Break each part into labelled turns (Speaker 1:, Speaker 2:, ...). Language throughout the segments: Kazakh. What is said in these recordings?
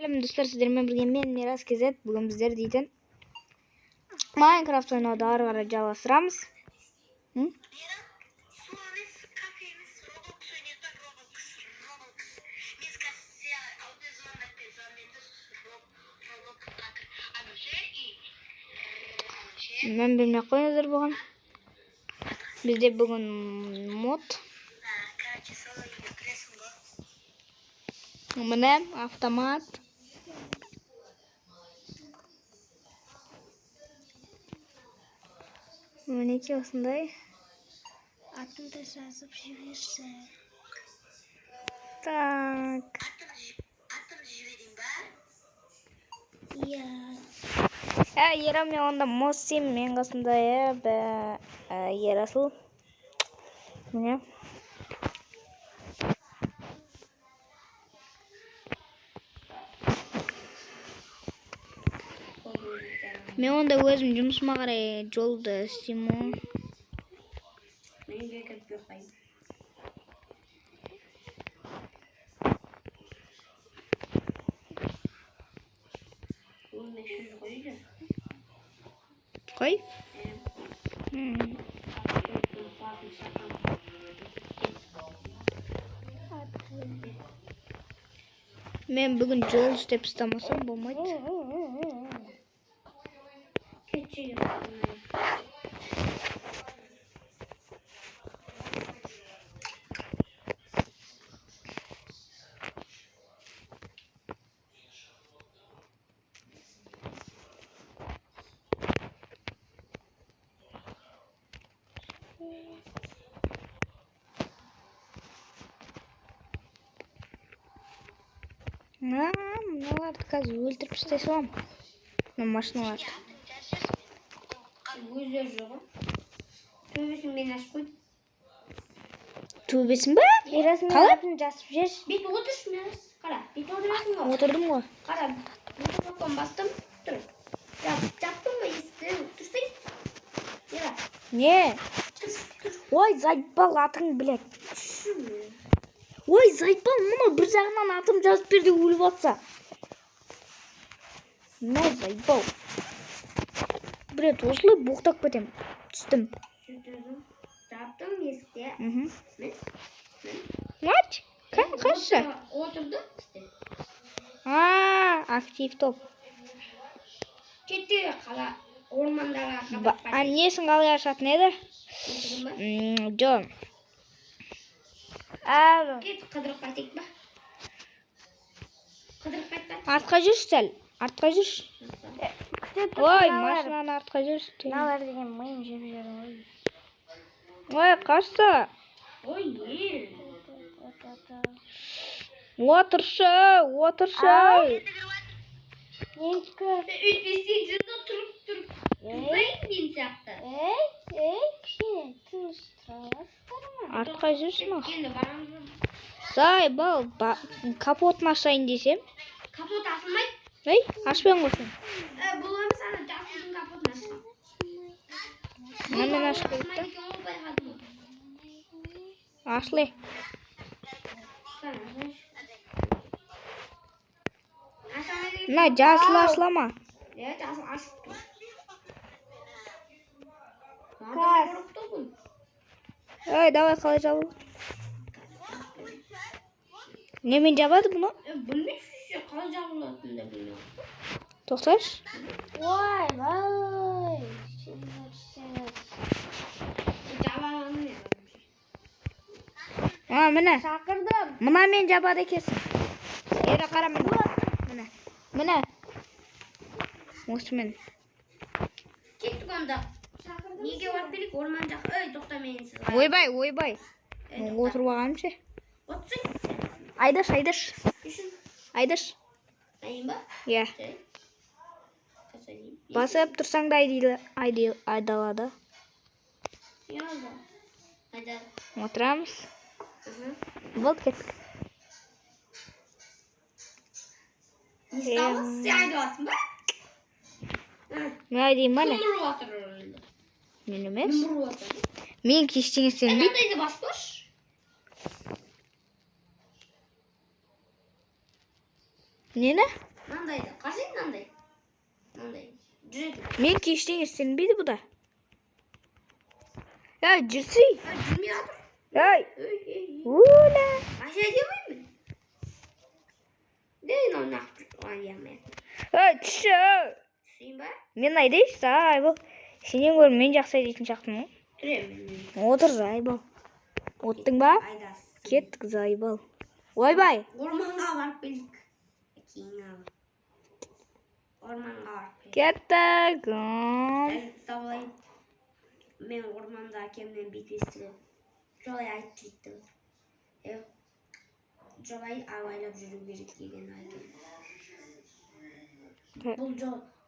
Speaker 1: Selam dostlar, sizlerle birge men Miras KZ. Bugün bizler deyden Minecraft oynauda ары қарай жалғастырамыз. Мен білмей қойыңыздар бұған. Бізде бүгін мод. Міне автомат. Мінеке осындай.
Speaker 2: Атымды жазып жіберсе.
Speaker 1: Так.
Speaker 2: Атым жіберейін ба? Иә.
Speaker 1: Ерам мен онда мостим мен қасында ерасыл. Міне. Мен онда өзім жұмысыма қарай жолды істеймін.
Speaker 2: Мен кіріп жоқпаймын. Ол 500 қойды.
Speaker 1: Қой? Мен бүгін жол істеп ұстамасам болмайды.
Speaker 2: Keçi
Speaker 1: Мыналарды қазір өлтіріп тастай салам. Машиналарды.
Speaker 2: өздері жоқ. Төбесін мен ашып қойдым.
Speaker 1: Төбесін ба?
Speaker 2: Қалай? Жасып жеш. Бет отыршы мен. Қара, бет отырасың ғой.
Speaker 1: Отырдым ғой.
Speaker 2: Қара, микрофон бастым. Тұр. Жаптым ба есікті? Тұрсың? Ера.
Speaker 1: Не? Ой, зайтбал атың, блядь. Ой, зайтбал, мұны бір жағынан атым жазып берді өліп атса. Не, зайтбал. Блядь, осылай боқтап кетем. Түстім.
Speaker 2: Жаптым есікте.
Speaker 1: Мач? Қашы?
Speaker 2: Отырды.
Speaker 1: Актив топ.
Speaker 2: Кетті қала. Ормандарға
Speaker 1: қадап. Несін қалай ашатын еді? Жон.
Speaker 2: Кет, қыдырып қайтайық ба? Қыдырып қайтпа.
Speaker 1: Артқа жүрші сәл. Артқа жүрші. Ой, машинаны артқа жүрші.
Speaker 2: Налар деген миым жеп жүрім.
Speaker 1: Ой, қашса.
Speaker 2: Ой, не?
Speaker 1: Отыршы.
Speaker 2: Өйтпесең жында тұрып. Ұзайын мен сияқты. Кішкене тыныш тұраласыздар ма?
Speaker 1: Артқа жүрші ма?
Speaker 2: Енді барамыз.
Speaker 1: Зайбал, капотын ашайын десем.
Speaker 2: Капот ашылмайды.
Speaker 1: Ей, ашпен қойсын.
Speaker 2: Бұл өміз ана жасылдың капотын ашқан.
Speaker 1: Мен ашып кетті. Ашылы. На, жасыл ашылама.
Speaker 2: Жасыл ашып тұр.
Speaker 1: Ой, давай қалай жабыл. Немен жабады бұны?
Speaker 2: Білмейші, қалай жабылатын да білмейші.
Speaker 1: Тоқташ.
Speaker 2: Ой, бай. Жабағаны не?
Speaker 1: Міне.
Speaker 2: Шақырдым.
Speaker 1: Мұна мен жабады екесің. Ері қара міне. Міне. Осымен.
Speaker 2: Кеттік онда. Неге барып келік? Орман жақ. Тоқта менсіз.
Speaker 1: Ойбай. Отырып ағаным ше.
Speaker 2: Отырсың?
Speaker 1: Айдаш. Айдаш.
Speaker 2: Айын ба?
Speaker 1: Иә. Басып тұрсаң да айдалады. Отырамыз. Болды кеттік.
Speaker 2: Нестамыз? Сен айдаласың ба?
Speaker 1: Мен айдайым ба не?
Speaker 2: Кім ұрып атыр орында?
Speaker 1: Мен емес.
Speaker 2: Кім ұрып атыр?
Speaker 1: Мен кештеңе сенбейді.
Speaker 2: Әнадайды бас қош?
Speaker 1: Нені?
Speaker 2: Мынандай да. Қарасай мынандай. Мынандай. Жүреді.
Speaker 1: Мен ештеңе істелінбейді бұда. Жүрсей.
Speaker 2: Жүрмей жатыр.
Speaker 1: Ула.
Speaker 2: Аша демеймін. Дейін оны ақ ойнамай.
Speaker 1: Түсі.
Speaker 2: Түсейін ба?
Speaker 1: Мен айдайшы, Айбол. Сенен көріп мен жақсы айдайтын шақтым ғой.
Speaker 2: Жүремін.
Speaker 1: Отыр, Айбол. Оттың ба?
Speaker 2: Айдасың.
Speaker 1: Кеттік, Айбол. Ойбай.
Speaker 2: Орманға барып келдік. Кейін алып. Орманға барып келдік.
Speaker 1: Кеттік.
Speaker 2: Табылайын. Мен орманда әкемнен бетпестігім. Жолай айтты дейді. Жолай абайлап жүру керек деген әкем.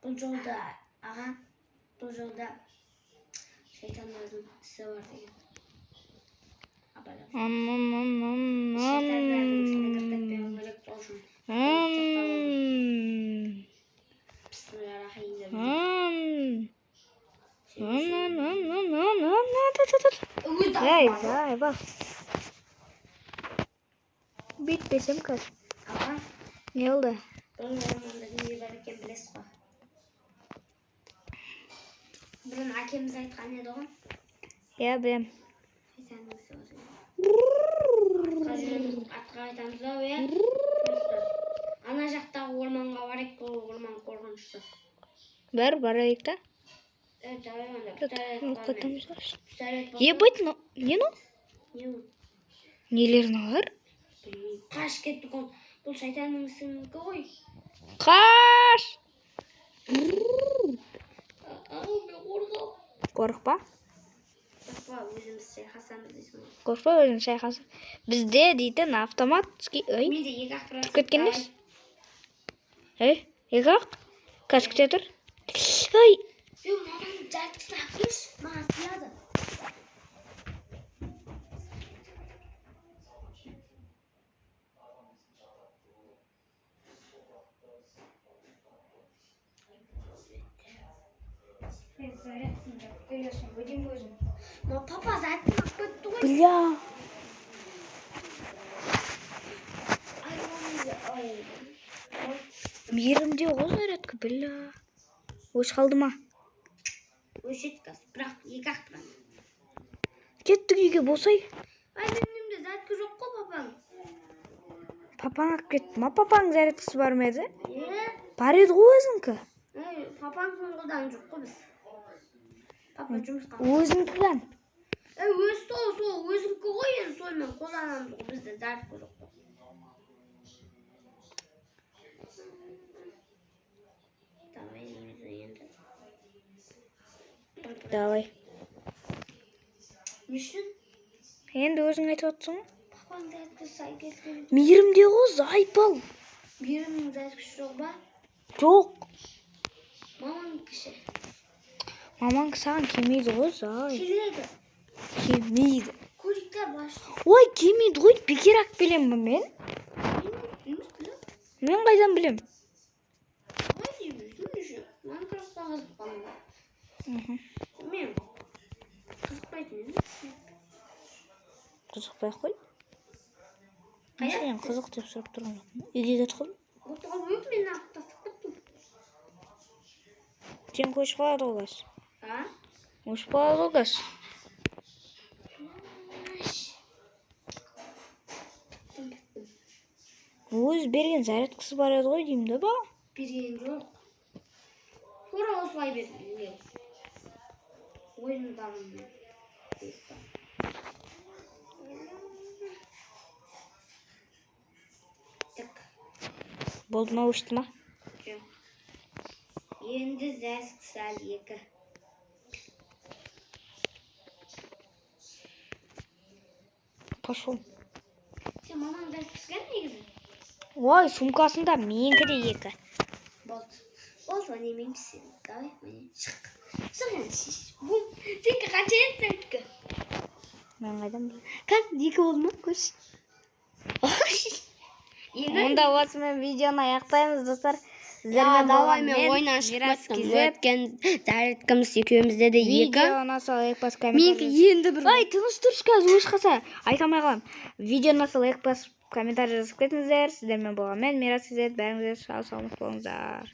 Speaker 2: Бұл жолда аға, бұл жолда шайтандардың ісі бар деген. Абайлап жүру. Шайтандардың ісіне кіртетпеуім керек болсын.
Speaker 1: Айбол. Бітпесем көр.
Speaker 2: Аға,
Speaker 1: Не oldu?
Speaker 2: бұл орманда не бар екен білесіз ба? Бұрын әкеміз айтқан еді ғой.
Speaker 1: Ya білем.
Speaker 2: Шайтанның ісі бар. Атқа айтамыз ау, иә? Ана жақтағы орманға барайық, бұл орман қорқынышты.
Speaker 1: Барайық та.
Speaker 2: Давай онда.
Speaker 1: Ебать, не ну? Нелерін алар?
Speaker 2: Қаш кеттік он. Бұл шайтанның ісінікі ғой.
Speaker 1: Қаш!
Speaker 2: Мен қорқам.
Speaker 1: Қорықпа.
Speaker 2: Қорқпа, өзіміз шайқасамыз дейсің ғой.
Speaker 1: Қорықпа, өзің шайқасы. Бізде дейтін автоматский...
Speaker 2: Менде екі ақ тұрады.
Speaker 1: Кеткен емес? Екі ақ? Қазір күте тұр. Ай!
Speaker 2: Маманың жарты сақпеш, маған сияды. Но папа заттың ақ көтті ғой.
Speaker 1: Бля! Мейірімде ғой зарядка, бля. Өш қалды ма?
Speaker 2: Өшеткіз, бірақ екі ақ тұрады.
Speaker 1: Кеттік үйге босай.
Speaker 2: Менімде зарядка жоқ қой папаң.
Speaker 1: Папаң ақ кетті ма? Папаң зарядкасы бар ма еді? Бар еді ғой өзіңкі.
Speaker 2: Папаң соңғыдан жоқ қой біз. Папа жұмысқа.
Speaker 1: Өзіңкідан.
Speaker 2: Сол өзіңкі ғой енді сонымен қолданамыз ғой, бізде зарядка жоқ қой.
Speaker 1: Давай.
Speaker 2: Не үшін?
Speaker 1: Енді өзің айтып отырсың ғой.
Speaker 2: Папаң зарядкасы сай келген.
Speaker 1: Мейірімде ғой, Айбол.
Speaker 2: Мейірімнің зарядкасы жоқ ба?
Speaker 1: Жоқ.
Speaker 2: Мамаң кіші.
Speaker 1: Мамаң саған келмейді ғой, Зай.
Speaker 2: Келеді.
Speaker 1: Келмейді.
Speaker 2: Көліктер баш.
Speaker 1: Ой, келмейді ғой, бекер ақ білем ба мен? Мен қайдан білем?
Speaker 2: Қалай деймін, жүрсің. Майнкрафтқа қызық қалмады. Мен қызықпайтын едім.
Speaker 1: Қызықпай ақ қой. Сен қызық деп сұрап тұрған жоқпын. Үйге кетіп қалдым.
Speaker 2: Отырған жоқ, мен ағып тастап кеттім.
Speaker 1: Сен көшіп қалады ғой газ.
Speaker 2: А?
Speaker 1: Көшіп қалады ғой газ. Өз берген зарядкасы бар еді ғой деймін да ба?
Speaker 2: Берген жоқ. Тура осылай берген. Ойындамын.
Speaker 1: Болды ма, өшті ма?
Speaker 2: Жоқ. Енді зарядка сәл екі.
Speaker 1: Пошел.
Speaker 2: Сен мамаң зарядкасы кәді негізі?
Speaker 1: Ой, сумкасында менікі де екі.
Speaker 2: Болды. Болды, немен пісен. Давай, міне. Шық. Шық енді. Бум. Сенкі қанша еді зарядка?
Speaker 1: Мен қайдан білем.
Speaker 2: Қазір екі болды ма? Көш.
Speaker 1: Онда осымен видеоны аяқтаймыз, достар.
Speaker 2: Давай мен ойнан шықпаттым. Өткен зарядкамыз екеумізде де екі.
Speaker 1: Видео насыл лайк басып
Speaker 2: Менікі енді бір.
Speaker 1: Ай, тыныш тұршы қазір өш қаса. Айтамай қалам. Видео насыл лайк басып комментарий жазып кетіңіздер. Сіздермен болған мен Мирас Изет. Бәріңіздер сау саламат болыңыздар.